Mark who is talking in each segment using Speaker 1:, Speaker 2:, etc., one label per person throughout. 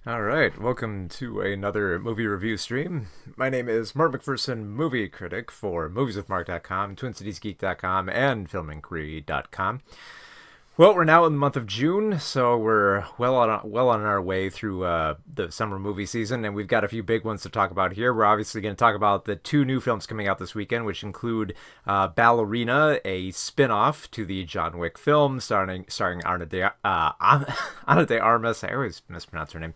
Speaker 1: All right, welcome to another movie review stream. My name is Mark McPherson, movie critic for movieswithmark.com, twincitiesgeek.com, and filminquiry.com. Well, we're now in the month of June, so we're well on our way through the summer movie season, and we've got a few big ones to talk about here. We're obviously going to talk about the two new films coming out this weekend, which include Ballerina, a spin-off to the John Wick film, starring Ana de Armas. I always mispronounce her name.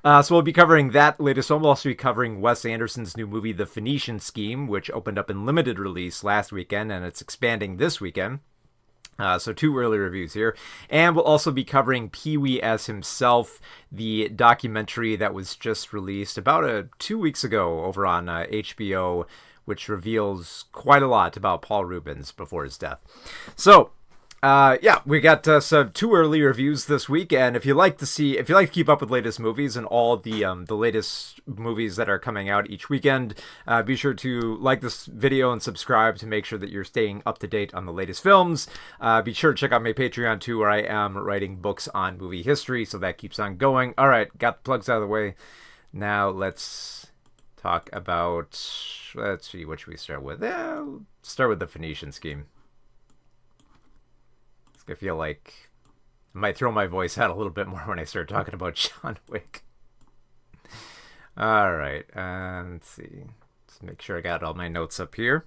Speaker 1: So we'll be covering that latest film. We'll also be covering Wes Anderson's new movie, The Phoenician Scheme, which opened up in limited release last weekend, and it's expanding this weekend. So two early reviews here. And we'll also be covering Pee-wee as himself, the documentary that was just released about 2 weeks ago over on HBO, which reveals quite a lot about Paul Rubens before his death. So, we got some two early reviews this week, and if you like to keep up with latest movies and all the latest movies that are coming out each weekend, be sure to like this video and subscribe to make sure that you're staying up to date on the latest films. Be sure to check out my Patreon too, where I am writing books on movie history, so that keeps on going. All right, got the plugs out of the way. Now let's talk about. Let's see, what should we start with? Start with the Phoenician Scheme. I feel like I might throw my voice out a little bit more when I start talking about John Wick. All right, let's see. Let's make sure I got all my notes up here.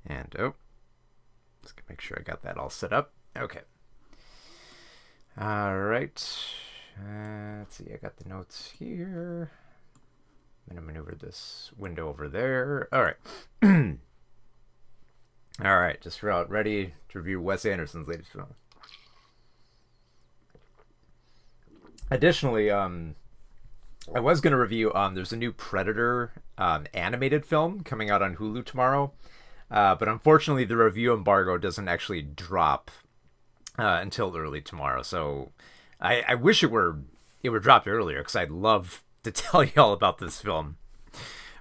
Speaker 1: And, let's make sure I got that all set up. Okay. All right. Let's see, I got the notes here. I'm going to maneuver this window over there. All right. All right, just about ready to review Wes Anderson's latest film. Additionally, I was going to review, there's a new Predator animated film coming out on Hulu tomorrow, but unfortunately the review embargo doesn't actually drop until early tomorrow, so I wish it were dropped earlier, because I'd love to tell you all about this film.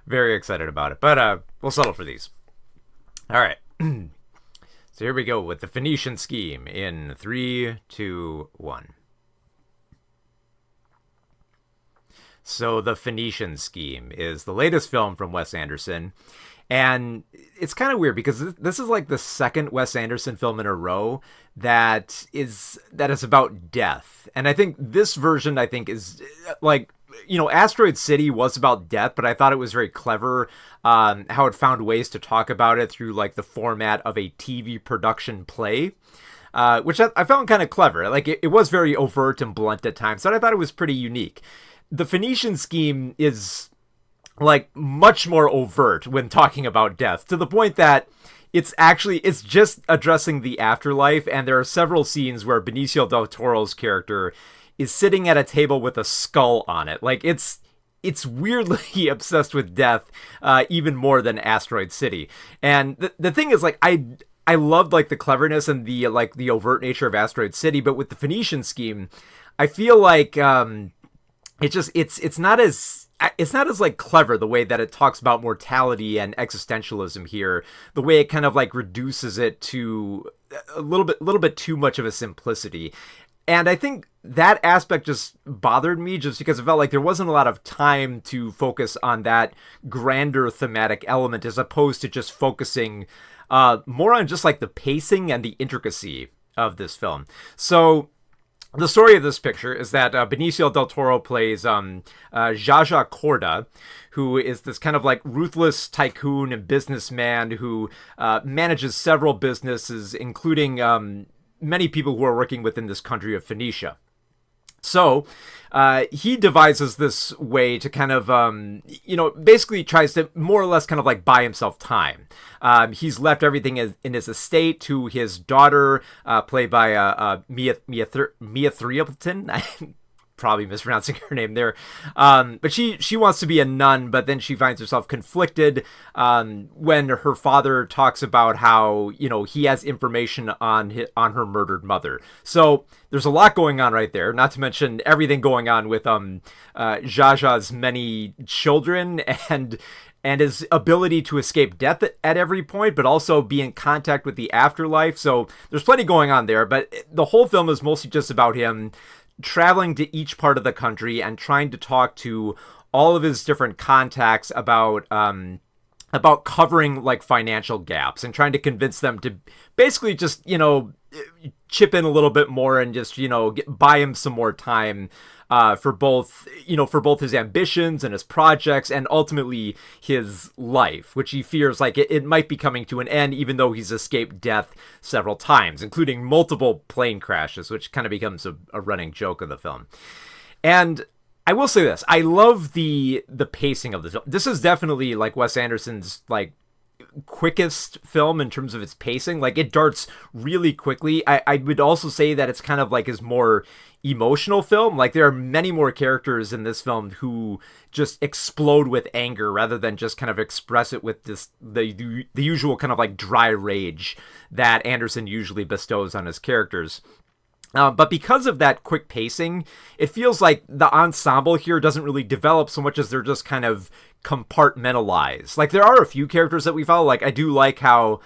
Speaker 1: Very excited about it, but we'll settle for these. All right. So here we go with The Phoenician Scheme in 3, 2, 1. So The Phoenician Scheme is the latest film from Wes Anderson. And it's kind of weird because this is like the second Wes Anderson film in a row that is about death. And I think this version, is like, Asteroid City was about death, but I thought it was very clever how it found ways to talk about it through like the format of a TV production play, which I found kind of clever. Like it was very overt and blunt at times, so I thought it was pretty unique. The Phoenician Scheme is like much more overt when talking about death, to the point that it's just addressing the afterlife, and there are several scenes where Benicio del Toro's character is sitting at a table with a skull on it. Like it's weirdly obsessed with death, even more than Asteroid City. And the thing is, like, I loved like the cleverness and the overt nature of Asteroid City, but with the Phoenician Scheme, I feel like it's not as like clever, the way that it talks about mortality and existentialism here, the way it kind of like reduces it to a little bit too much of a simplicity. And I think that aspect just bothered me, just because it felt like there wasn't a lot of time to focus on that grander thematic element, as opposed to just focusing more on just like the pacing and the intricacy of this film. So the story of this picture is that Benicio del Toro plays Zsa Zsa Corda, who is this kind of like ruthless tycoon and businessman who manages several businesses, including many people who are working within this country of Phoenicia. So he devises this way to kind of, basically tries to more or less kind of like buy himself time. He's left everything in his estate to his daughter, played by Mia Threapton. Probably mispronouncing her name there. But she wants to be a nun, but then she finds herself conflicted when her father talks about how, he has information on her murdered mother. So there's a lot going on right there, not to mention everything going on with Zsa Zsa's many children and his ability to escape death at every point, but also be in contact with the afterlife. So there's plenty going on there, but the whole film is mostly just about him traveling to each part of the country and trying to talk to all of his different contacts about covering like financial gaps and trying to convince them to basically just, chip in a little bit more and just, buy him some more time for both his ambitions and his projects and ultimately his life, which he fears like it might be coming to an end, even though he's escaped death several times, including multiple plane crashes, which kind of becomes a running joke of the film. And I will say this, I love the pacing of this film. This is definitely like Wes Anderson's like quickest film in terms of its pacing. Like it darts really quickly. I would also say that it's kind of like his more emotional film. Like there are many more characters in this film who just explode with anger rather than just kind of express it with the usual kind of like dry rage that Anderson usually bestows on his characters. But because of that quick pacing, it feels like the ensemble here doesn't really develop so much as they're just kind of compartmentalized. Like there are a few characters that we follow. Like I do like how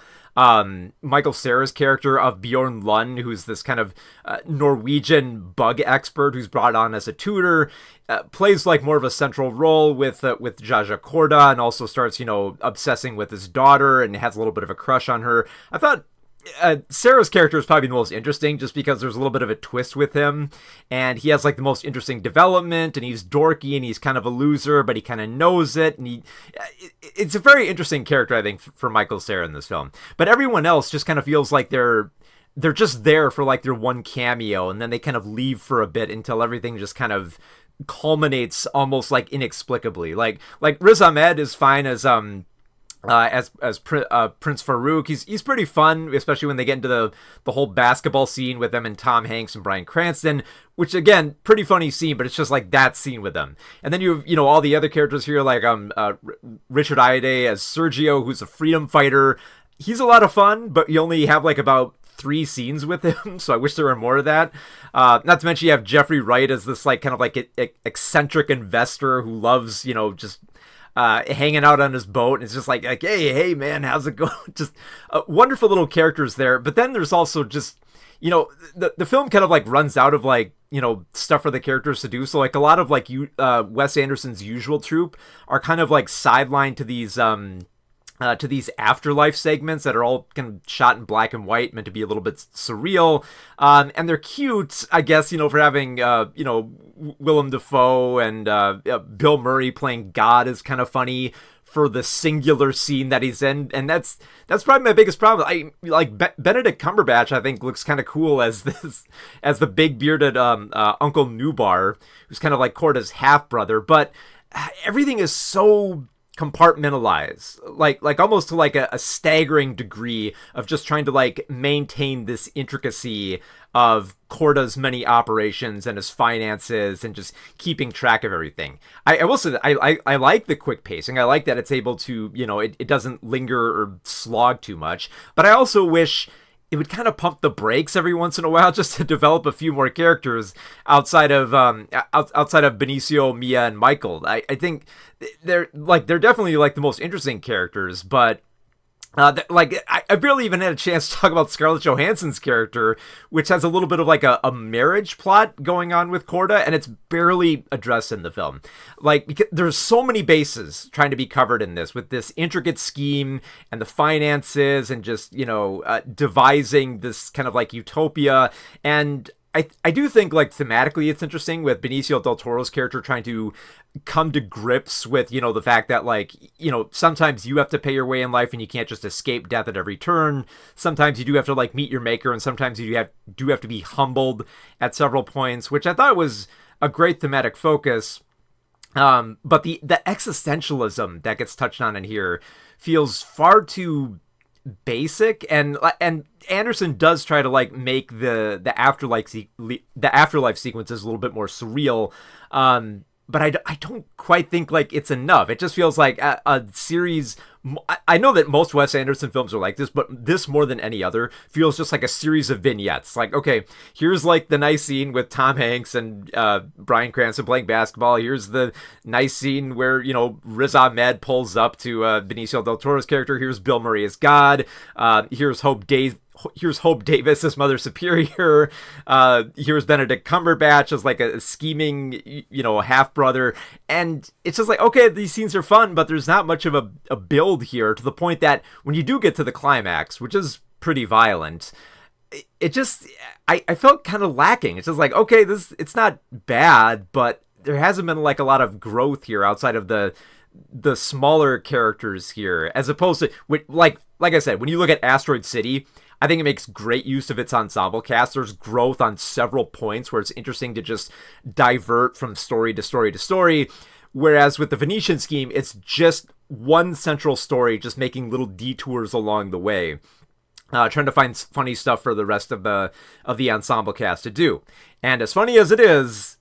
Speaker 1: Michael Cera's character of Bjorn Lund, who's this kind of Norwegian bug expert who's brought on as a tutor, plays like more of a central role with Jaja Korda, and also starts obsessing with his daughter and has a little bit of a crush on her. I thought Sarah's character is probably the most interesting just because there's a little bit of a twist with him and he has like the most interesting development and he's dorky and he's kind of a loser, but he kind of knows it. And it's a very interesting character, I think, for Michael Cera in this film. But everyone else just kind of feels like they're just there for like their one cameo and then they kind of leave for a bit until everything just kind of culminates almost like inexplicably. Like Riz Ahmed is fine as Prince Farouk. He's pretty fun, especially when they get into the whole basketball scene with them and Tom Hanks and Bryan Cranston, which again, pretty funny scene, but it's just like that scene with them. And then you have, all the other characters here, like Richard Ayoade as Sergio, who's a freedom fighter. He's a lot of fun, but you only have like about 3 scenes with him, so I wish there were more of that. Not to mention you have Jeffrey Wright as this like kind of like eccentric investor who loves, just hanging out on his boat, and it's just like hey man, how's it going? Just wonderful little characters there. But then there's also just the film kind of like runs out of like stuff for the characters to do, so like a lot of like Wes Anderson's usual troupe are kind of like sidelined to these afterlife segments that are all kind of shot in black and white, meant to be a little bit surreal. And they're cute, I guess, for having, Willem Dafoe and Bill Murray playing God is kind of funny for the singular scene that he's in. And that's probably my biggest problem. Benedict Cumberbatch, I think, looks kind of cool as the big bearded Uncle Nubar, who's kind of like Corda's half brother. But everything is so compartmentalize, like almost to like a staggering degree of just trying to like maintain this intricacy of Corda's many operations and his finances and just keeping track of everything. I will say that I like the quick pacing. I like that it's able to, it doesn't linger or slog too much, but I also wish it would kind of pump the brakes every once in a while just to develop a few more characters outside of Benicio, Mia, and Michael. I think they're definitely like the most interesting characters, but I barely even had a chance to talk about Scarlett Johansson's character, which has a little bit of like a marriage plot going on with Corda, and it's barely addressed in the film. Like, because there's so many bases trying to be covered in this, with this intricate scheme and the finances and just, devising this kind of like utopia. And I do think like thematically it's interesting with Benicio del Toro's character trying to come to grips with, the fact that like, sometimes you have to pay your way in life and you can't just escape death at every turn. Sometimes you do have to like meet your maker, and sometimes you do have to be humbled at several points, which I thought was a great thematic focus. But the existentialism that gets touched on in here feels far too basic, and Anderson does try to like make the afterlife sequences a little bit more surreal, but I don't quite think like it's enough. It just feels like a series. I know that most Wes Anderson films are like this, but this more than any other feels just like a series of vignettes. Like, okay, here's like the nice scene with Tom Hanks and Bryan Cranston playing basketball. Here's the nice scene where, Riz Ahmed pulls up to Benicio del Toro's character. Here's Bill Murray as God. Here's Hope here's Hope Davis as Mother Superior. Here's Benedict Cumberbatch as like a scheming, half brother. And it's just like, okay, these scenes are fun, but there's not much of a build here, to the point that when you do get to the climax, which is pretty violent, it just, I felt kind of lacking. It's just like, okay, it's not bad, but there hasn't been like a lot of growth here outside of the smaller characters here, as opposed to, like I said, when you look at Asteroid City, I think it makes great use of its ensemble cast. There's growth on several points where it's interesting to just divert from story to story to story. Whereas with the Phoenician scheme, it's just one central story, just making little detours along the way, trying to find funny stuff for the rest of the ensemble cast to do. And as funny as it is,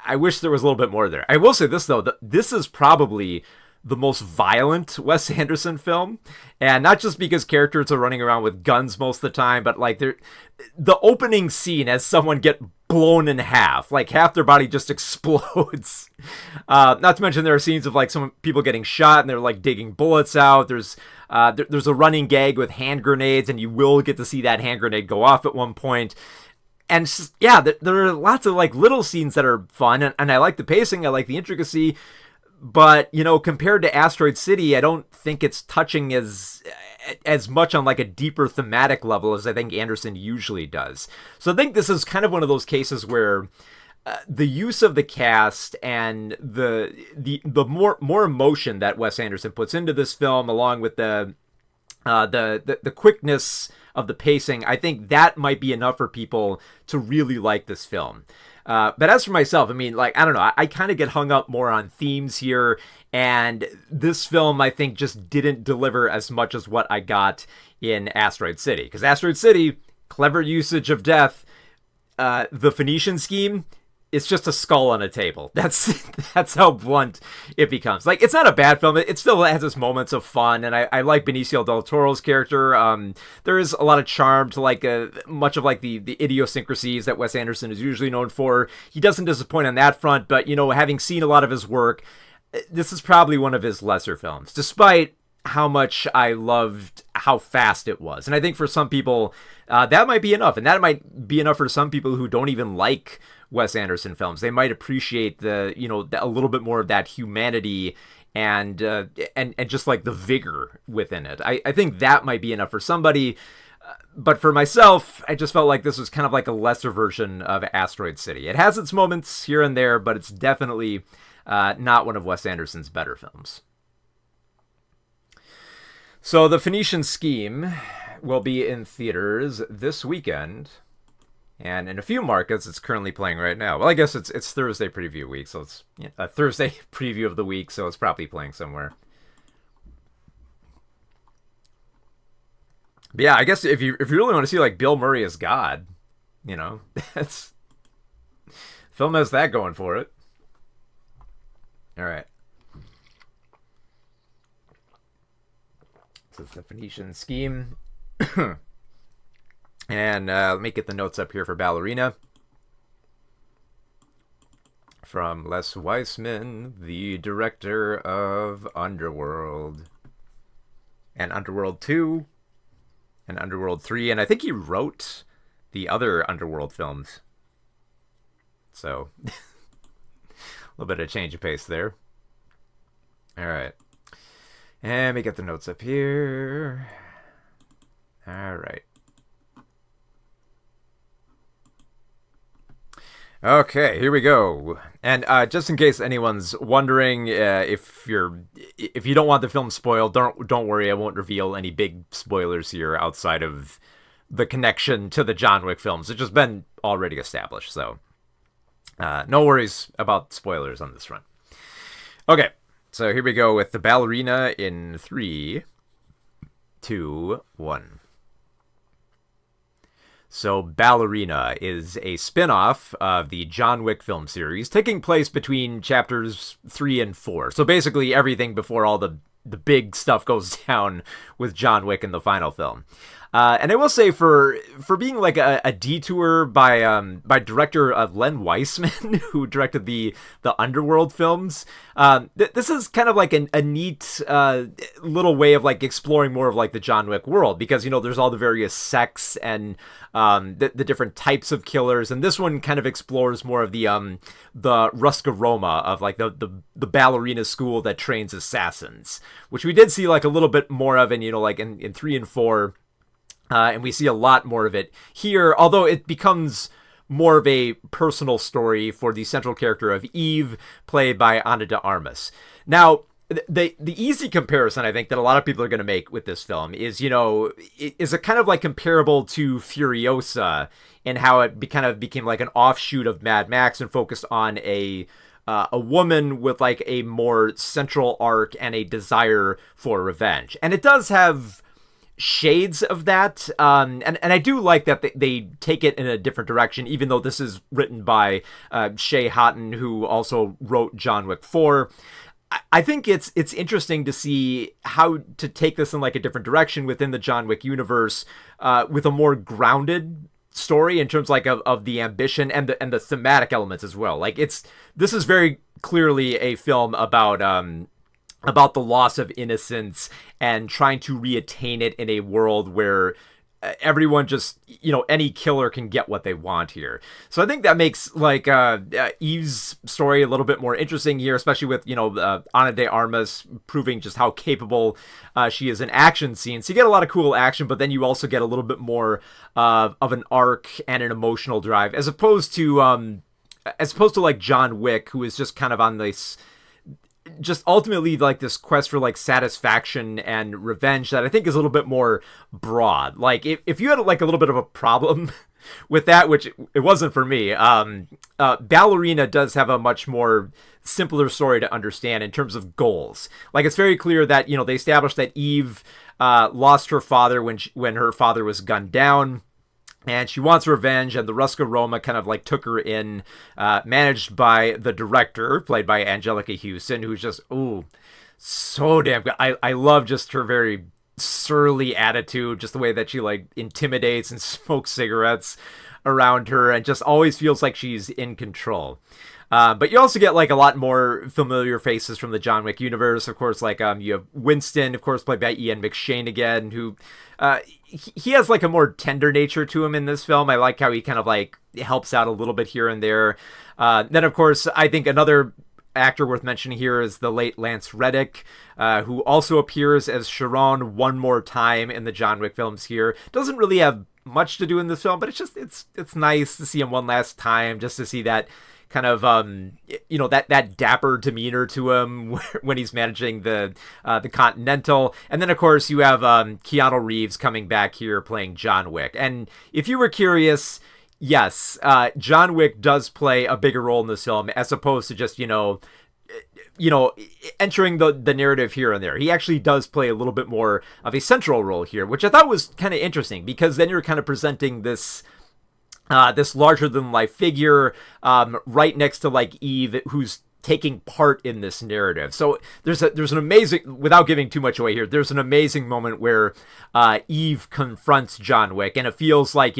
Speaker 1: I wish there was a little bit more there. I will say this, though. This is probably the most violent Wes Anderson film, and not just because characters are running around with guns most of the time, but like the opening scene as someone get blown in half, like half their body just explodes. Not to mention there are scenes of like some people getting shot and they're like digging bullets out. There's a running gag with hand grenades, and you will get to see that hand grenade go off at one point. And just, yeah, there are lots of like little scenes that are fun, and I like the pacing, I like the intricacy. But, compared to Asteroid City, I don't think it's touching as much on like a deeper thematic level as I think Anderson usually does. So I think this is kind of one of those cases where the use of the cast and the more emotion that Wes Anderson puts into this film, along with the quickness of the pacing, I think that might be enough for people to really like this film. But as for myself, I mean, like, I don't know, I kind of get hung up more on themes here, and this film, I think, just didn't deliver as much as what I got in Asteroid City. Because Asteroid City, clever usage of death. The Phoenician scheme, it's just a skull on a table. That's how blunt it becomes. Like, it's not a bad film. It still has its moments of fun, and I like Benicio del Toro's character. There is a lot of charm to like much of like the idiosyncrasies that Wes Anderson is usually known for. He doesn't disappoint on that front, but having seen a lot of his work, this is probably one of his lesser films, despite how much I loved how fast it was. And I think for some people, that might be enough, and that might be enough for some people who don't even like Wes Anderson films. They might appreciate a little bit more of that humanity and just like the vigor within it. I think that might be enough for somebody. But for myself, I just felt like this was kind of like a lesser version of Asteroid City. It has its moments here and there, but it's definitely not one of Wes Anderson's better films. So the Phoenician Scheme will be in theaters this weekend. And in a few markets, it's currently playing right now. Well, I guess it's Thursday preview week, so it's a Thursday preview of the week, so it's probably playing somewhere. But yeah, I guess if you really want to see like Bill Murray as God, that's film has that going for it. All right. So it's the Phoenician Scheme. And let me get the notes up here for Ballerina. From Les Weissman, the director of Underworld. And Underworld 2. And Underworld 3. And I think he wrote the other Underworld films. So, a little bit of change of pace there. Alright. And let me get the notes up here. Alright. Okay, here we go. And just in case anyone's wondering, if you don't want the film spoiled, don't worry. I won't reveal any big spoilers here outside of the connection to the John Wick films. It's just been already established, so no worries about spoilers on this front. Okay, so here we go with the Ballerina in 3, 2, 1. So Ballerina is a spin-off of the John Wick film series, taking place between chapters 3 and 4. So basically everything before all the big stuff goes down with John Wick in the final film. And I will say for being like a detour by director Len Weissman, who directed the Underworld films, this is kind of like a neat little way of like exploring more of like the John Wick world, because there's all the various sects and the different types of killers, and this one kind of explores more of the Ruscaroma of like the ballerina school that trains assassins, which we did see like a little bit more of in like in 3 and 4. And we see a lot more of it here, although it becomes more of a personal story for the central character of Eve, played by Ana de Armas. Now, the easy comparison I think that a lot of people are going to make with this film is, is a kind of like comparable to Furiosa, and how it kind of became like an offshoot of Mad Max and focused on a woman with like a more central arc and a desire for revenge. And it does have shades of that, and I do like that they take it in a different direction, even though this is written by Shay Houghton, who also wrote John Wick 4. I think it's interesting to see how to take this in like a different direction within the John Wick universe, with a more grounded story in terms like of the ambition and the thematic elements as well. Like this is very clearly a film about the loss of innocence and trying to reattain it in a world where everyone just, any killer can get what they want here. So I think that makes like Eve's story a little bit more interesting here, especially with, Ana de Armas proving just how capable she is in action scenes. So you get a lot of cool action, but then you also get a little bit more of an arc and an emotional drive, as opposed to like John Wick, who is just kind of on this, just ultimately like this quest for like satisfaction and revenge that I think is a little bit more broad. Like if you had like a little bit of a problem with that, which it wasn't for me, Ballerina does have a much more simpler story to understand in terms of goals. Like it's very clear that, they established that Eve lost her father when her father was gunned down, and she wants revenge, and the Ruscaroma kind of like took her in, managed by the director, played by Angelica Houston, who's just, so damn good. I love just her very surly attitude, just the way that she like intimidates and smokes cigarettes around her, and just always feels like she's in control. But you also get like a lot more familiar faces from the John Wick universe. Of course, like you have Winston, of course, played by Ian McShane again, who he has like a more tender nature to him in this film. I like how he kind of like helps out a little bit here and there. Then, of course, I think another actor worth mentioning here is the late Lance Reddick, who also appears as Chiron one more time in the John Wick films here. Doesn't really have much to do in this film, but it's nice to see him one last time, just to see that kind of that dapper demeanor to him when he's managing the Continental. And then of course you have Keanu Reeves coming back here playing John Wick. And if you were curious, yes, John Wick does play a bigger role in this film, as opposed to just entering the narrative here and there. He actually does play a little bit more of a central role here, which I thought was kind of interesting, because then you're kind of presenting this larger-than-life figure right next to, like, Eve, who's taking part in this narrative. So there's an amazing, without giving too much away here, there's an amazing moment where Eve confronts John Wick, and it feels like,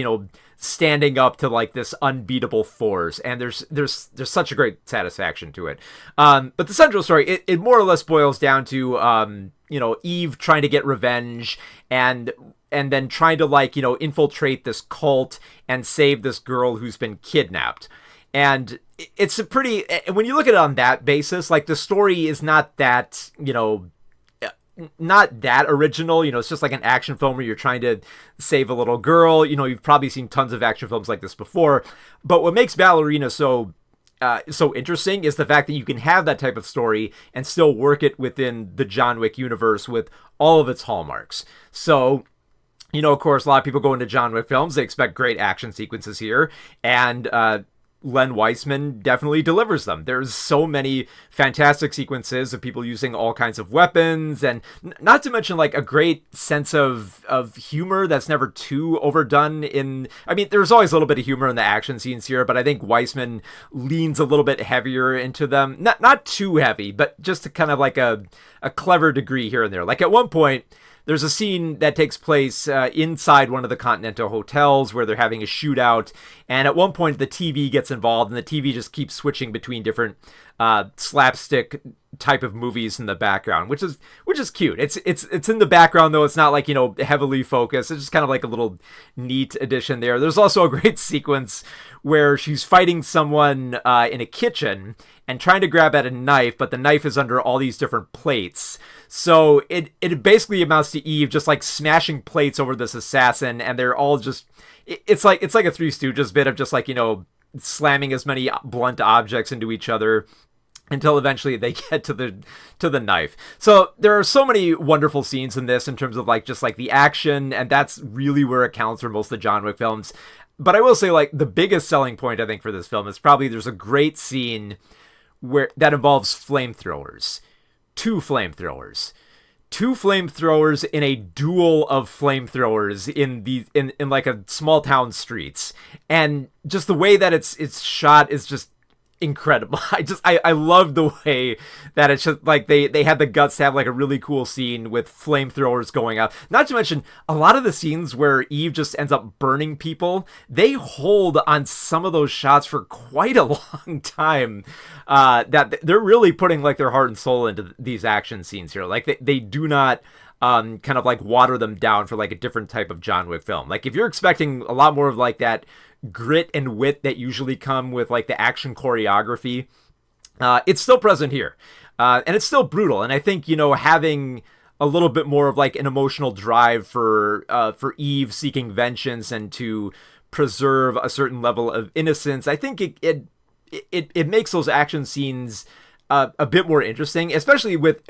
Speaker 1: standing up to, like, this unbeatable force, and there's such a great satisfaction to it. But the central story, it more or less boils down to, Eve trying to get revenge, and then trying to, like, infiltrate this cult and save this girl who's been kidnapped. And it's a pretty, when you look at it on that basis, like, the story is not that, not that original. It's just like an action film where you're trying to save a little girl. You've probably seen tons of action films like this before. But what makes Ballerina so interesting is the fact that you can have that type of story and still work it within the John Wick universe with all of its hallmarks. So, of course, a lot of people go into John Wick films, they expect great action sequences here, and Len Weissman definitely delivers them. There's so many fantastic sequences of people using all kinds of weapons, and not to mention, like, a great sense of humor that's never too overdone there's always a little bit of humor in the action scenes here, but I think Weissman leans a little bit heavier into them. Not too heavy, but just to kind of like a clever degree here and there. Like, at one point, there's a scene that takes place inside one of the Continental hotels where they're having a shootout, and at one point the TV gets involved, and the TV just keeps switching between different slapstick type of movies in the background, which is cute. It's in the background though. It's not like, heavily focused. It's just kind of like a little neat addition there. There's also a great sequence where she's fighting someone in a kitchen and trying to grab at a knife, but the knife is under all these different plates. So it basically amounts to Eve just like smashing plates over this assassin, and they're all just, it's like a Three Stooges bit of just like, slamming as many blunt objects into each other until eventually they get to the knife. So there are so many wonderful scenes in this in terms of like just like the action, and that's really where it counts for most of the John Wick films. But I will say, like, the biggest selling point I think for this film is probably there's a great scene that involves flamethrowers. Two flamethrowers in a duel of flamethrowers in like a small town streets, and just the way that it's shot is just incredible. I love the way that it's just like they had the guts to have like a really cool scene with flamethrowers going up. Not to mention a lot of the scenes where Eve just ends up burning people, they hold on some of those shots for quite a long time. That they're really putting like their heart and soul into these action scenes here. Like they do not kind of like water them down for like a different type of John Wick film. Like if you're expecting a lot more of like that grit and wit that usually come with like the action choreography, it's still present here, and it's still brutal. And I think having a little bit more of like an emotional drive for Eve seeking vengeance and to preserve a certain level of innocence, I think it makes those action scenes a bit more interesting, especially with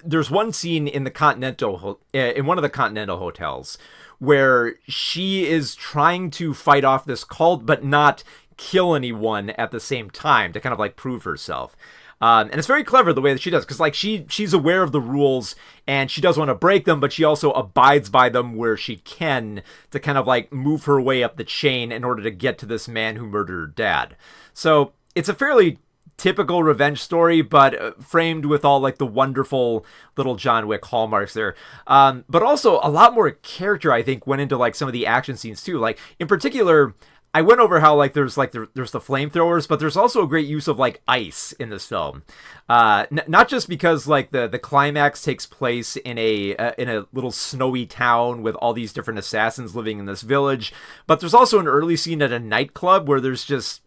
Speaker 1: there's one scene in one of the Continental hotels where she is trying to fight off this cult but not kill anyone at the same time to kind of like prove herself. And it's very clever the way that she does, because like she's aware of the rules and she does want to break them, but she also abides by them where she can to kind of like move her way up the chain in order to get to this man who murdered her dad. So it's a fairly typical revenge story, but framed with all like the wonderful little John Wick hallmarks there. But also a lot more character, I think, went into like some of the action scenes too. Like in particular, I went over how like there's the flamethrowers, but there's also a great use of like ice in this film. Not just because like the climax takes place in a little snowy town with all these different assassins living in this village, but there's also an early scene at a nightclub where there's just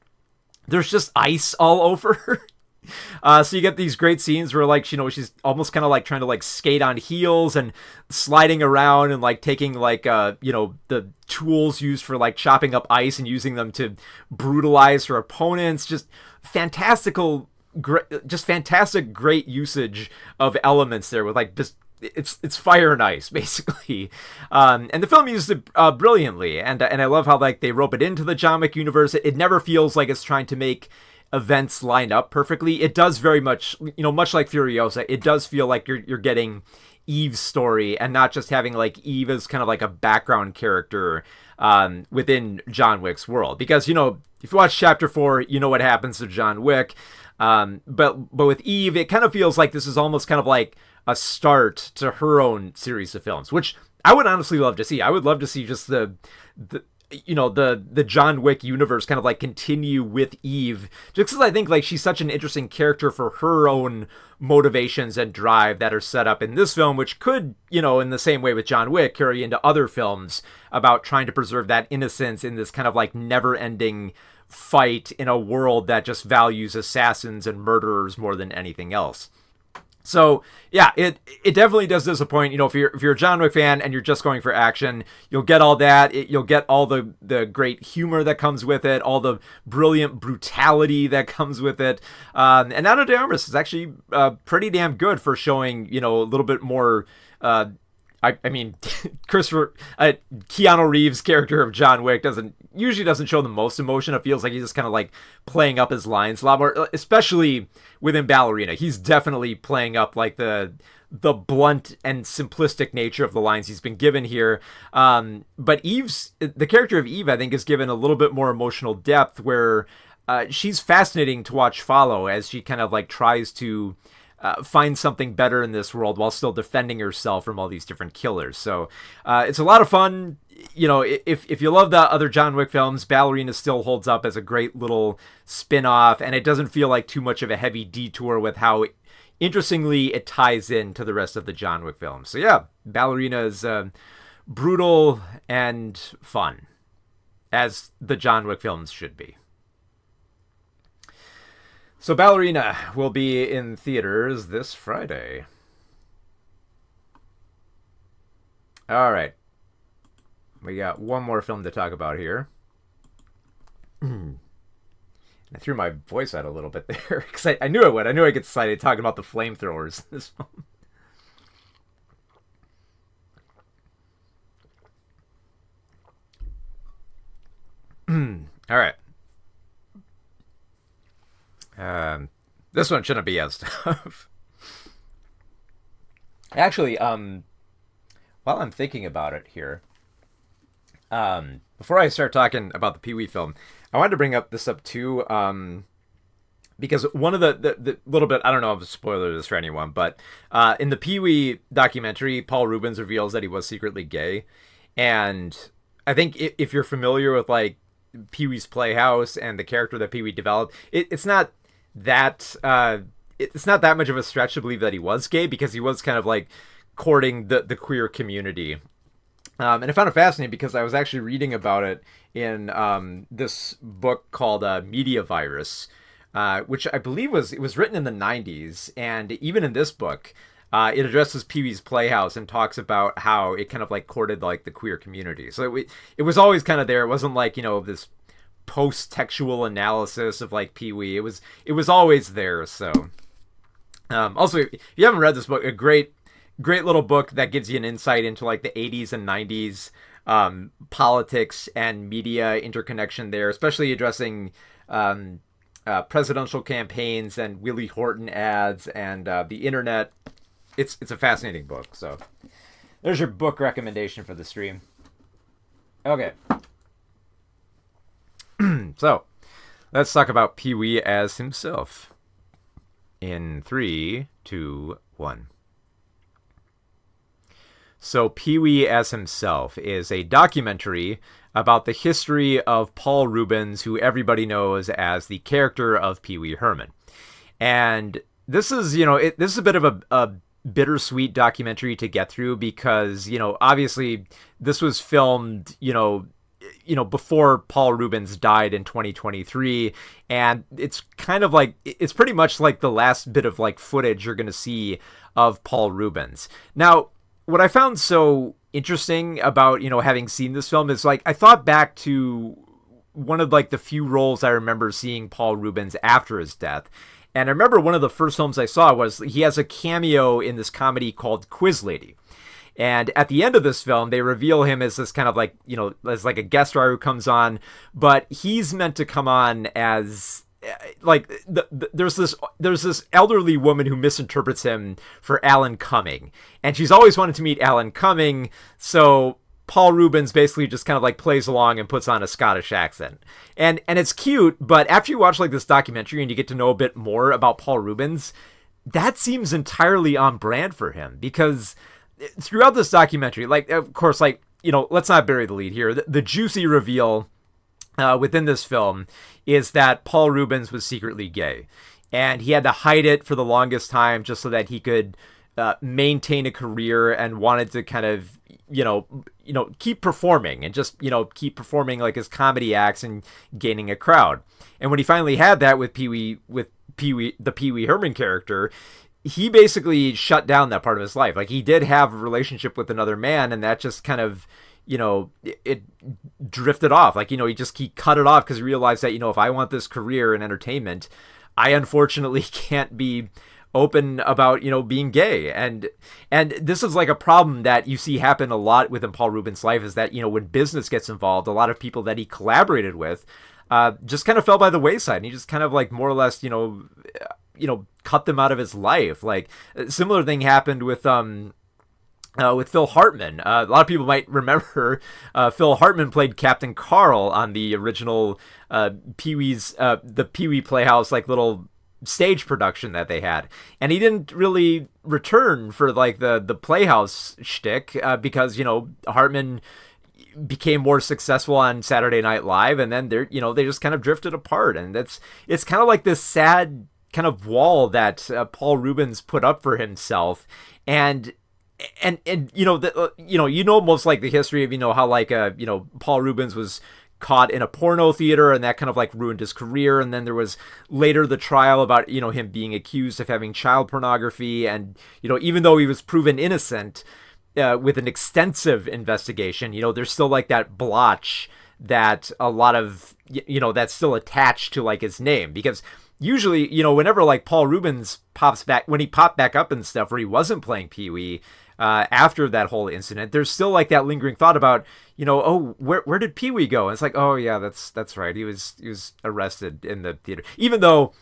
Speaker 1: ice all over. So you get these great scenes where like, she's almost kind of like trying to like skate on heels and sliding around and like taking like, the tools used for like chopping up ice and using them to brutalize her opponents. Just fantastic, great usage of elements there with like just, it's fire and ice basically, and the film used it brilliantly, and I love how like they rope it into the John Wick universe. It never feels like it's trying to make events line up perfectly. It does very much, much like Furiosa, it does feel like you're getting Eve's story and not just having like Eve as kind of like a background character within John Wick's world. Because if you watch Chapter 4, you know what happens to John Wick, but with Eve, it kind of feels like this is almost kind of like a start to her own series of films, which I would honestly love to see. I would love to see just the John Wick universe kind of like continue with Eve, just because I think like she's such an interesting character for her own motivations and drive that are set up in this film, which could, in the same way with John Wick, carry into other films about trying to preserve that innocence in this kind of like never-ending fight in a world that just values assassins and murderers more than anything else. So yeah, it definitely does disappoint. If you're a John Wick fan and you're just going for action, you'll get all that. You'll get all the great humor that comes with it, all the brilliant brutality that comes with it. And Ana de Armas is actually pretty damn good for showing a little bit more. I mean, Keanu Reeves' character of John Wick usually doesn't show the most emotion. It feels like he's just kind of like playing up his lines a lot more, especially within Ballerina. He's definitely playing up like the blunt and simplistic nature of the lines he's been given here. But the character of Eve, I think, is given a little bit more emotional depth where she's fascinating to watch follow as she kind of like tries to find something better in this world while still defending herself from all these different killers. So it's a lot of fun. You know, if you love the other John Wick films, Ballerina still holds up as a great little spin-off, and it doesn't feel like too much of a heavy detour with how interestingly it ties into the rest of the John Wick films. So yeah, Ballerina is brutal and fun, as the John Wick films should be. So Ballerina will be in theaters this Friday. All right. We got one more film to talk about here. I threw my voice out a little bit there because I knew I would. I knew I'd get excited talking about the flamethrowers in this film. All right. This one shouldn't be as tough. Actually, while I'm thinking about it here, before I start talking about the Pee-wee film, I wanted to bring this up too, because one of the little bit, I don't know if it's a spoiler this for anyone, but in the Pee-wee documentary, Paul Reubens reveals that he was secretly gay, and I think if you're familiar with like Pee-wee's Playhouse and the character that Pee-wee developed, it's not that much of a stretch to believe that he was gay, because he was kind of like courting the queer community. And I found it fascinating because I was actually reading about it in this book called Media Virus, which I believe was written in the 90s. And even in this book, it addresses Pee-wee's Playhouse and talks about how it kind of like courted like the queer community. So it was always kind of there. It wasn't like, you know, this post-textual analysis of like Pee-wee. It was always there. So also, if you haven't read this book, a great little book that gives you an insight into like the 80s and 90s politics and media interconnection there, especially addressing presidential campaigns and Willie Horton ads and the internet. It's a fascinating book. So there's your book recommendation for the stream. Okay. So let's talk about Pee-wee as himself. In 3, 2, 1. So Pee-wee as Himself is a documentary about the history of Paul Reubens, who everybody knows as the character of Pee-wee Herman. And this is, you know, this is a bit of a bittersweet documentary to get through because, you know, obviously this was filmed, you know, before Paul Reubens died in 2023, and it's kind of like, it's pretty much like the last bit of like footage you're going to see of Paul Reubens. Now, what I found so interesting about, you know, having seen this film is like, I thought back to one of like the few roles I remember seeing Paul Reubens after his death. And I remember one of the first films I saw was he has a cameo in this comedy called Quiz Lady. And at the end of this film, they reveal him as this kind of like, you know, as like a guest star who comes on, but he's meant to come on as like there's this elderly woman who misinterprets him for Alan Cumming, and she's always wanted to meet Alan Cumming, so Paul Reubens basically just kind of like plays along and puts on a Scottish accent, and it's cute. But after you watch like this documentary and you get to know a bit more about Paul Reubens, that seems entirely on brand for him, because throughout this documentary, like, of course, like, you know, let's not bury the lead here, the juicy reveal within this film is that Paul Reubens was secretly gay, and he had to hide it for the longest time just so that he could maintain a career, and wanted to kind of, you know, keep performing and just, you know, keep performing like his comedy acts and gaining a crowd. And when he finally had that with the Pee-wee Herman character, he basically shut down that part of his life. Like, he did have a relationship with another man, and that just kind of, you know, it drifted off. Like, you know, he cut it off because he realized that, you know, if I want this career in entertainment, I unfortunately can't be open about, you know, being gay. And this is like a problem that you see happen a lot within Paul Reubens' life, is that, you know, when business gets involved, a lot of people that he collaborated with just kind of fell by the wayside, and he just kind of like more or less, you know, cut them out of his life. Like, a similar thing happened with Phil Hartman. A lot of people might remember Phil Hartman played Captain Carl on the original Pee-wee's the Pee-wee Playhouse, like little stage production that they had, and he didn't really return for like the Playhouse shtick because Hartman became more successful on Saturday Night Live, and then they just kind of drifted apart, and it's kind of like this sad kind of wall that Paul Reubens put up for himself, and most like the history of how like Paul Reubens was caught in a porno theater, and that kind of like ruined his career. And then there was later the trial about him being accused of having child pornography, and even though he was proven innocent with an extensive investigation, there's still like that blotch that a lot of that's still attached to like his name, because usually whenever like Paul Reubens pops back, when he popped back up and stuff where he wasn't playing Pee-wee after that whole incident, there's still like that lingering thought about where did Pee-wee go? And it's like, oh yeah, that's right, he was arrested in the theater. Even though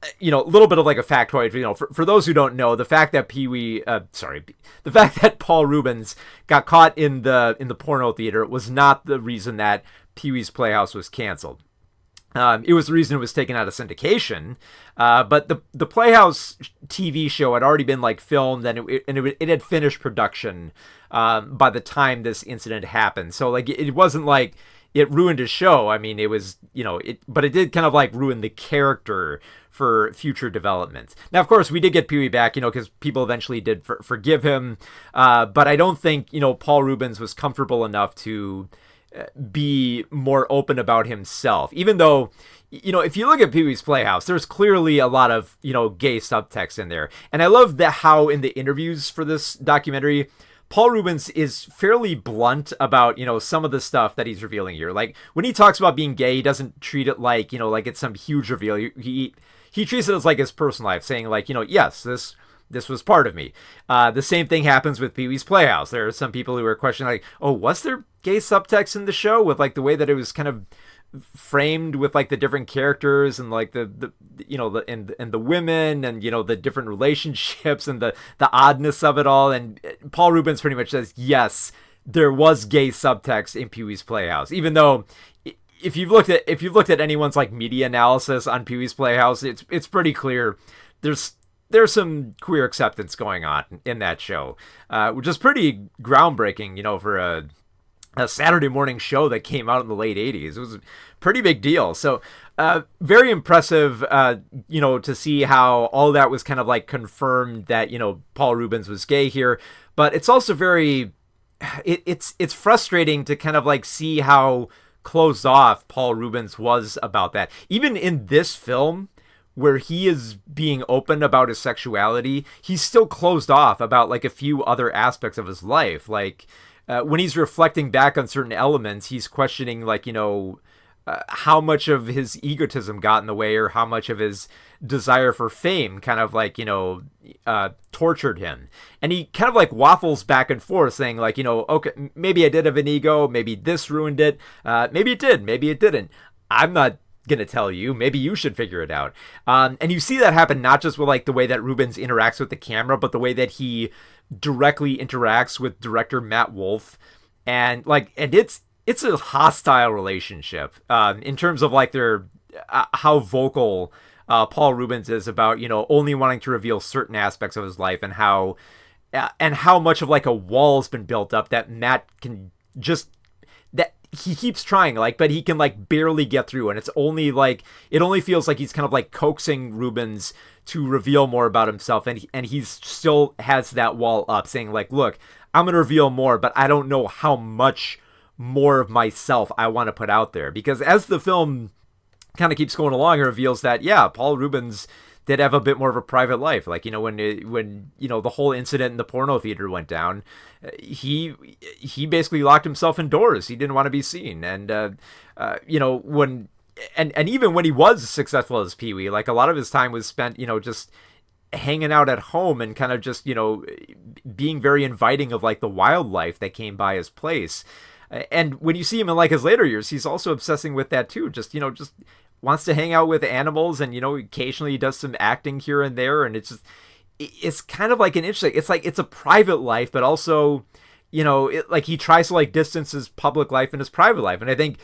Speaker 1: a little bit of like a factoid, for those who don't know, the fact that the fact that Paul Reubens got caught in the porno theater was not the reason that Pee-wee's Playhouse was canceled. It was the reason it was taken out of syndication, but the Playhouse TV show had already been like filmed, and it had finished production by the time this incident happened. So like it wasn't like it ruined his show. I mean, it was but it did kind of like ruin the character for future developments. Now, of course, we did get Pee-wee back, because people eventually did forgive him, but I don't think Paul Reubens was comfortable enough to be more open about himself, even though if you look at Pee-wee's Playhouse, there's clearly a lot of gay subtext in there. And I love that how in the interviews for this documentary, Paul Reubens is fairly blunt about some of the stuff that he's revealing here. Like when he talks about being gay, he doesn't treat it like like it's some huge reveal. He treats it as like his personal life, saying like yes, this was part of me. The same thing happens with Pee-wee's Playhouse. There are some people who are questioning like, oh, was there gay subtext in the show, with like the way that it was kind of framed with like the different characters and like the women and the different relationships and the oddness of it all. And Paul Reubens pretty much says, yes, there was gay subtext in Pee-wee's Playhouse, even though if you've looked at anyone's like media analysis on Pee-wee's Playhouse, it's pretty clear there's some queer acceptance going on in that show, which is pretty groundbreaking, for a Saturday morning show that came out in the late 80s. It was a pretty big deal. So very impressive, to see how all that was kind of like confirmed that, Paul Reubens was gay here. But it's also very, it's frustrating to kind of like see how closed off Paul Reubens was about that. Even in this film, where he is being open about his sexuality, he's still closed off about like a few other aspects of his life. Like when he's reflecting back on certain elements, he's questioning like, how much of his egotism got in the way, or how much of his desire for fame kind of like, tortured him. And he kind of like waffles back and forth saying like, okay, maybe I did have an ego. Maybe this ruined it. Maybe it did. Maybe it didn't. I'm not gonna tell you. Maybe you should figure it out. And you see that happen not just with like the way that Reubens interacts with the camera, but the way that he directly interacts with director Matt Wolf. And it's a hostile relationship in terms of like their how vocal Paul Reubens is about only wanting to reveal certain aspects of his life, and how much of like a wall's been built up that Matt can just, that he keeps trying, like, but he can like barely get through, and it's only like, it only feels like he's kind of like coaxing Reubens to reveal more about himself, and he still has that wall up, saying like, look, I'm gonna reveal more, but I don't know how much more of myself I want to put out there. Because as the film kind of keeps going along, it reveals that Paul Reubens did have a bit more of a private life. Like, when the whole incident in the porno theater went down, he basically locked himself indoors. He didn't want to be seen. And when even when he was successful as Pee-wee, like a lot of his time was spent just hanging out at home and kind of just being very inviting of like the wildlife that came by his place. And when you see him in like his later years, he's also obsessing with that too. Just wants to hang out with animals, and occasionally he does some acting here and there. And it's kind of like an interesting, it's like it's a private life, but also like he tries to like distance his public life and his private life. And I think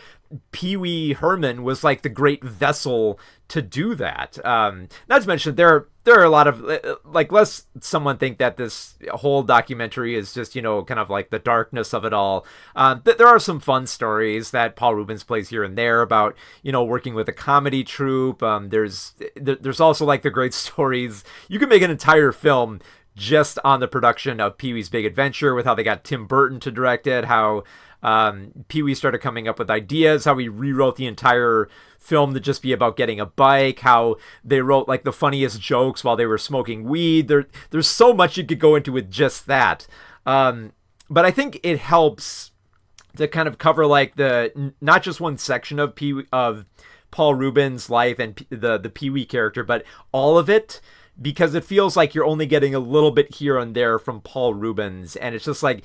Speaker 1: Pee Wee Herman was like the great vessel to do that. Not to mention there are a lot of like, lest someone think that this whole documentary is just, kind of like the darkness of it all. There are some fun stories that Paul Reubens plays here and there about, working with a comedy troupe. There's also like the great stories. You can make an entire film just on the production of Pee-wee's Big Adventure, with how they got Tim Burton to direct it, how Pee-wee started coming up with ideas, how he rewrote the entire film to just be about getting a bike, how they wrote like the funniest jokes while they were smoking weed. There's so much you could go into with just that. But I think it helps to kind of cover like not just one section of Paul Reubens' life and the Pee-wee character, but all of it, because it feels like you're only getting a little bit here and there from Paul Reubens, and it's just like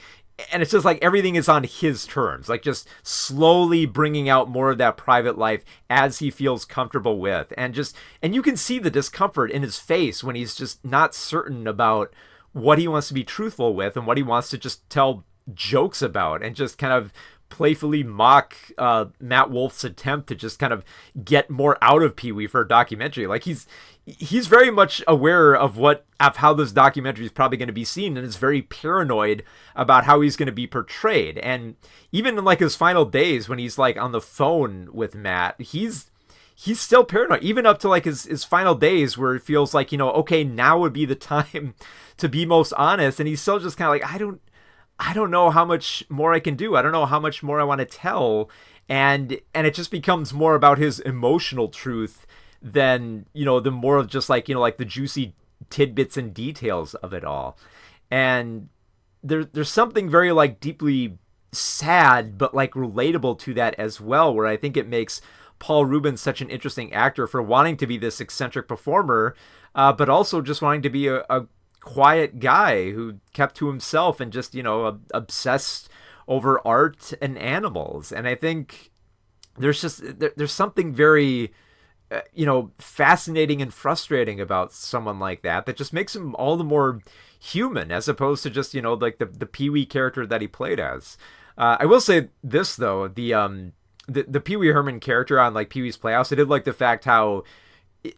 Speaker 1: everything is on his terms, like just slowly bringing out more of that private life as he feels comfortable with, and you can see the discomfort in his face when he's just not certain about what he wants to be truthful with and what he wants to just tell jokes about, and just kind of playfully mock Matt Wolf's attempt to just kind of get more out of Pee-wee for a documentary. Like he's very much aware of how this documentary is probably going to be seen, and is very paranoid about how he's going to be portrayed. And even in like his final days, when he's like on the phone with Matt, he's still paranoid, even up to like his final days, where it feels like, okay, now would be the time to be most honest. And he's still just kind of like, I don't know how much more I can do. I don't know how much more I want to tell. And it just becomes more about his emotional truth than, the more of just like, like the juicy tidbits and details of it all. And there's something very like deeply sad, but like relatable to that as well, where I think it makes Paul Reubens such an interesting actor for wanting to be this eccentric performer, but also just wanting to be a quiet guy who kept to himself and just, obsessed over art and animals. And I think there's something very, fascinating and frustrating about someone like that just makes him all the more human, as opposed to just, like the Pee-wee character that he played as. I will say this though, the Pee-wee Herman character on like Pee-wee's Playhouse, I did like the fact how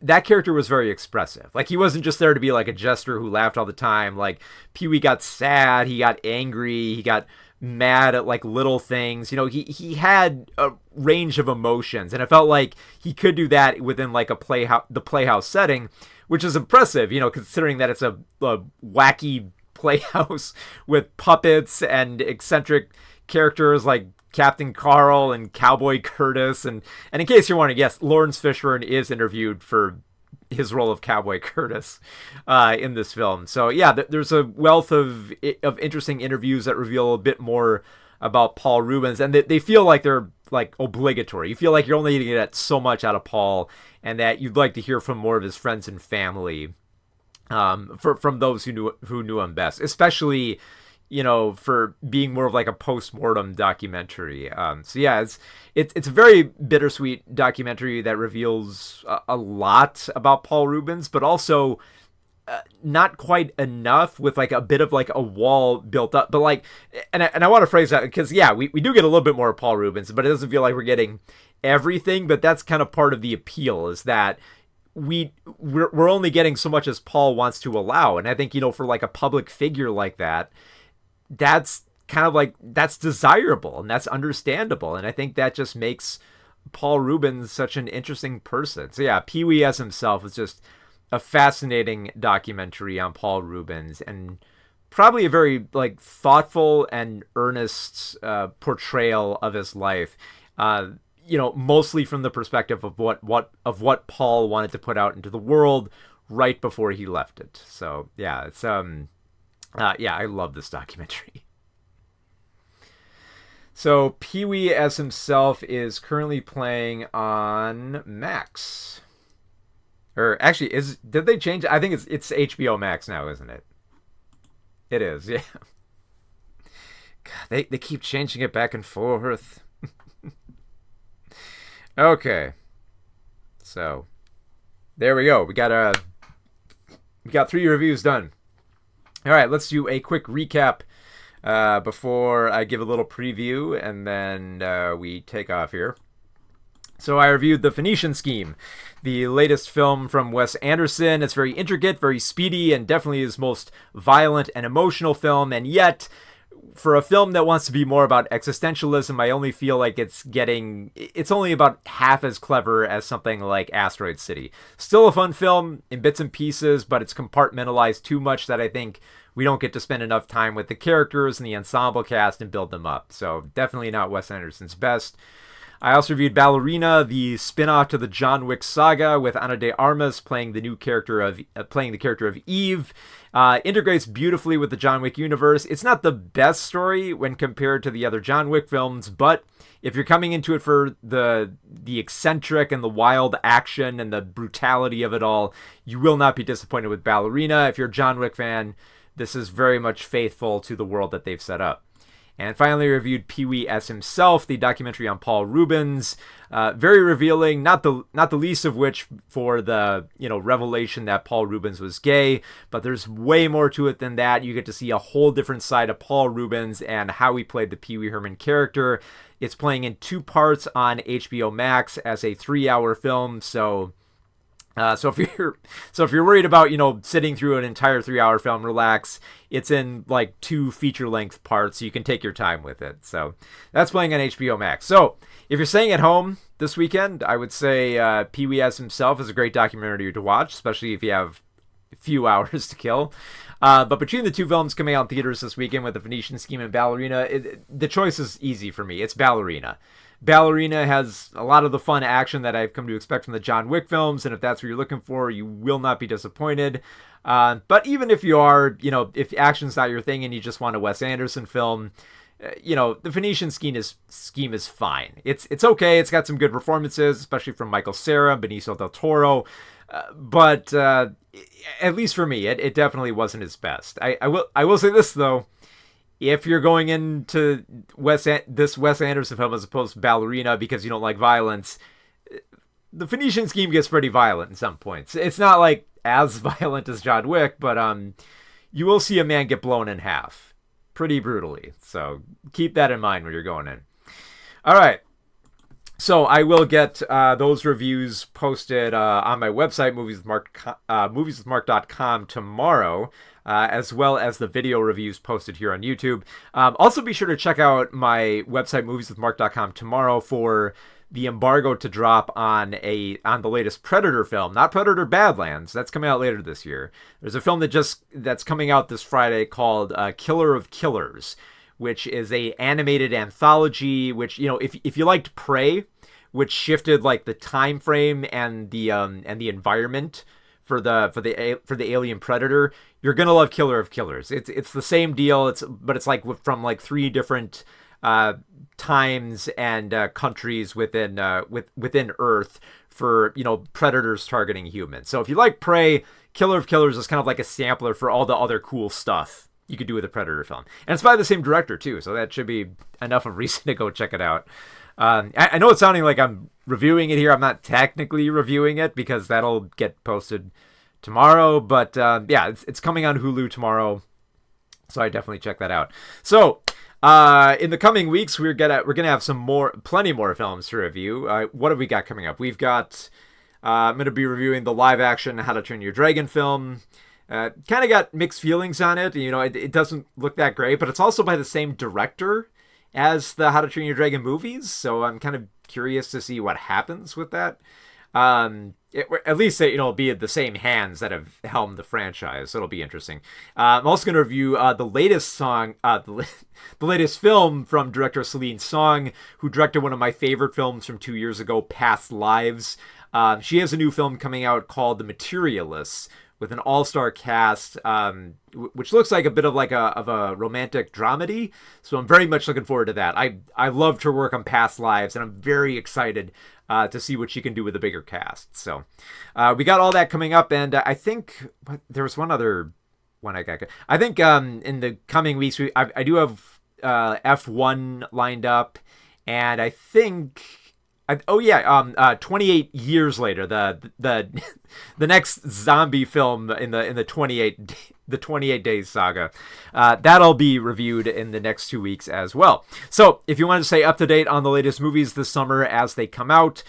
Speaker 1: that character was very expressive. Like, he wasn't just there to be like a jester who laughed all the time. Like, Pee-wee got sad, he got angry, he got mad at like little things. He had a range of emotions, and it felt like he could do that within like the Playhouse setting, which is impressive, considering that it's a wacky playhouse with puppets and eccentric characters like Captain Carl and Cowboy Curtis. And in case you're wondering, yes, Lawrence Fishburne is interviewed for his role of Cowboy Curtis in this film. So yeah, there's a wealth of interesting interviews that reveal a bit more about Paul Reubens, and they feel like they're like obligatory. You feel like you're only going to get so much out of Paul, and that you'd like to hear from more of his friends and family, from those who knew him best, especially for being more of like a post-mortem documentary. So yeah, it's a very bittersweet documentary that reveals a lot about Paul Reubens, but also not quite enough, with like a bit of like a wall built up. But like, and I want to phrase that, because yeah, we do get a little bit more of Paul Reubens, but it doesn't feel like we're getting everything. But that's kind of part of the appeal, is that we're only getting so much as Paul wants to allow. And I think, for like a public figure like that, that's kind of like, that's desirable and that's understandable. And I think that just makes Paul Reubens such an interesting person. So yeah, Pee-wee as himself is just a fascinating documentary on Paul Reubens, and probably a very like thoughtful and earnest portrayal of his life. Mostly from the perspective of what Paul wanted to put out into the world right before he left it. So yeah, it's I love this documentary. So Pee-wee as himself is currently playing on Max. Or actually, did they change it? I think it's HBO Max now, isn't it? It is, yeah. God, they keep changing it back and forth. Okay. So there we go. We got 3 reviews done. All right, let's do a quick recap before I give a little preview and then we take off here. So I reviewed The Phoenician Scheme, the latest film from Wes Anderson. It's very intricate, very speedy, and definitely his most violent and emotional film. And yet, for a film that wants to be more about existentialism, I only feel like it's only about half as clever as something like Asteroid City. Still a fun film in bits and pieces, but it's compartmentalized too much that I think we don't get to spend enough time with the characters and the ensemble cast and build them up. So definitely not Wes Anderson's best. I also reviewed Ballerina, the spin-off to the John Wick saga, with Ana de Armas playing the character of Eve. Integrates beautifully with the John Wick universe. It's not the best story when compared to the other John Wick films, but if you're coming into it for the eccentric and the wild action and the brutality of it all, you will not be disappointed with Ballerina. If you're a John Wick fan, this is very much faithful to the world that they've set up. And finally reviewed Pee-wee as Himself, the documentary on Paul Rubens. Very revealing, not the least of which for the revelation that Paul Rubens was gay, but there's way more to it than that. You get to see a whole different side of Paul Rubens and how he played the Pee-wee Herman character. It's playing in 2 parts on HBO Max as a 3-hour film, so if you're worried about sitting through an entire 3-hour film, relax. It's in like 2 feature-length parts, so you can take your time with it. So that's playing on HBO Max. So if you're staying at home this weekend, I would say Pee-wee as Himself is a great documentary to watch, especially if you have a few hours to kill. But between the 2 films coming out in theaters this weekend with The Phoenician Scheme and Ballerina, the choice is easy for me. It's Ballerina. Ballerina has a lot of the fun action that I've come to expect from the John Wick films, and if that's what you're looking for, you will not be disappointed. But even if you are, if action's not your thing and you just want a Wes Anderson film, the Phoenician Scheme is fine. It's okay. It's got some good performances, especially from Michael Cera and Benicio del Toro. But at least for me, it definitely wasn't his best. I will say this though. If you're going into this Wes Anderson film as opposed to Ballerina because you don't like violence, the Phoenician Scheme gets pretty violent in some points. It's not like as violent as John Wick, but you will see a man get blown in half pretty brutally. So keep that in mind when you're going in. All right. So I will get those reviews posted on my website, movieswithmark.com tomorrow. As well as the video reviews posted here on YouTube. Also be sure to check out my website, movieswithmark.com tomorrow for the embargo to drop on the latest Predator film, not Predator Badlands. That's coming out later this year. There's a film that's coming out this Friday called Killer of Killers, which is a animated anthology, which, if you liked Prey, which shifted like the time frame and the environment for the alien predator, you're gonna love Killer of Killers. It's the same deal. But it's like from like 3 different times and countries within Earth for predators targeting humans. So if you like Prey, Killer of Killers is kind of like a sampler for all the other cool stuff you could do with a Predator film, and it's by the same director too. So that should be enough of reason to go check it out. I know it's sounding like I'm reviewing it here. I'm not technically reviewing it because that'll get posted tomorrow. But yeah, it's coming on Hulu tomorrow, so I definitely check that out. So in the coming weeks, we're gonna have plenty more films to review. What have we got coming up? We've got I'm gonna be reviewing the live action How to Train Your Dragon film. Kind of got mixed feelings on it. It doesn't look that great, but it's also by the same director as the How to Train Your Dragon movies, so I'm kind of curious to see what happens with that. At least it'll be the same hands that have helmed the franchise, so it'll be interesting. I'm also going to review the latest film from director Celine Song, who directed one of my favorite films from 2 years ago, Past Lives. She has a new film coming out called The Materialists, with an all-star cast, which looks like a bit of a romantic dramedy. So I'm very much looking forward to that. I loved her work on Past Lives, and I'm very excited to see what she can do with a bigger cast. So we got all that coming up, and I think there was one other one I got. I think in the coming weeks, I do have F1 lined up, and I think... 28 years later, the next zombie film in the 28 the 28 Days Saga. That'll be reviewed in the next 2 weeks as well. So if you want to stay up to date on the latest movies this summer as they come out,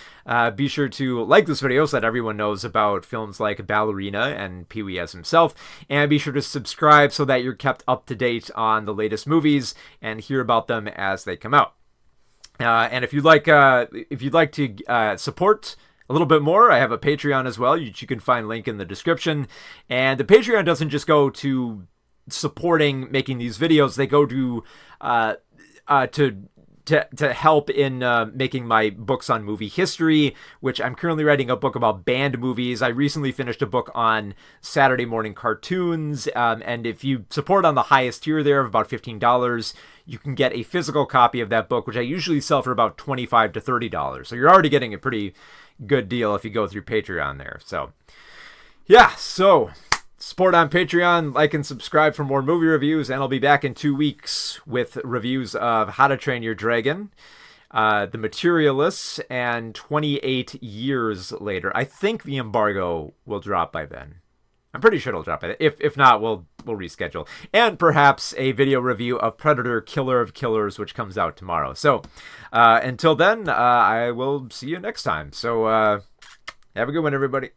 Speaker 1: be sure to like this video so that everyone knows about films like Ballerina and Pee-wee as himself, and be sure to subscribe so that you're kept up to date on the latest movies and hear about them as they come out. And if you'd like to support a little bit more, I have a Patreon as well, which you can find link in the description. And the Patreon doesn't just go to supporting making these videos; they go to help in making my books on movie history, which I'm currently writing a book about banned movies. I recently finished a book on Saturday morning cartoons, and if you support on the highest tier there of about $15, you can get a physical copy of that book, which I usually sell for about $25 to $30. So you're already getting a pretty good deal if you go through Patreon there. So yeah, so support on Patreon, like and subscribe for more movie reviews, and I'll be back in 2 weeks with reviews of How to Train Your Dragon, The Materialists, and 28 Years Later. I think the embargo will drop by then. I'm pretty sure it'll drop by then. If not, we'll reschedule. And perhaps a video review of Predator, Killer of Killers, which comes out tomorrow. So until then, I will see you next time. So have a good one, everybody.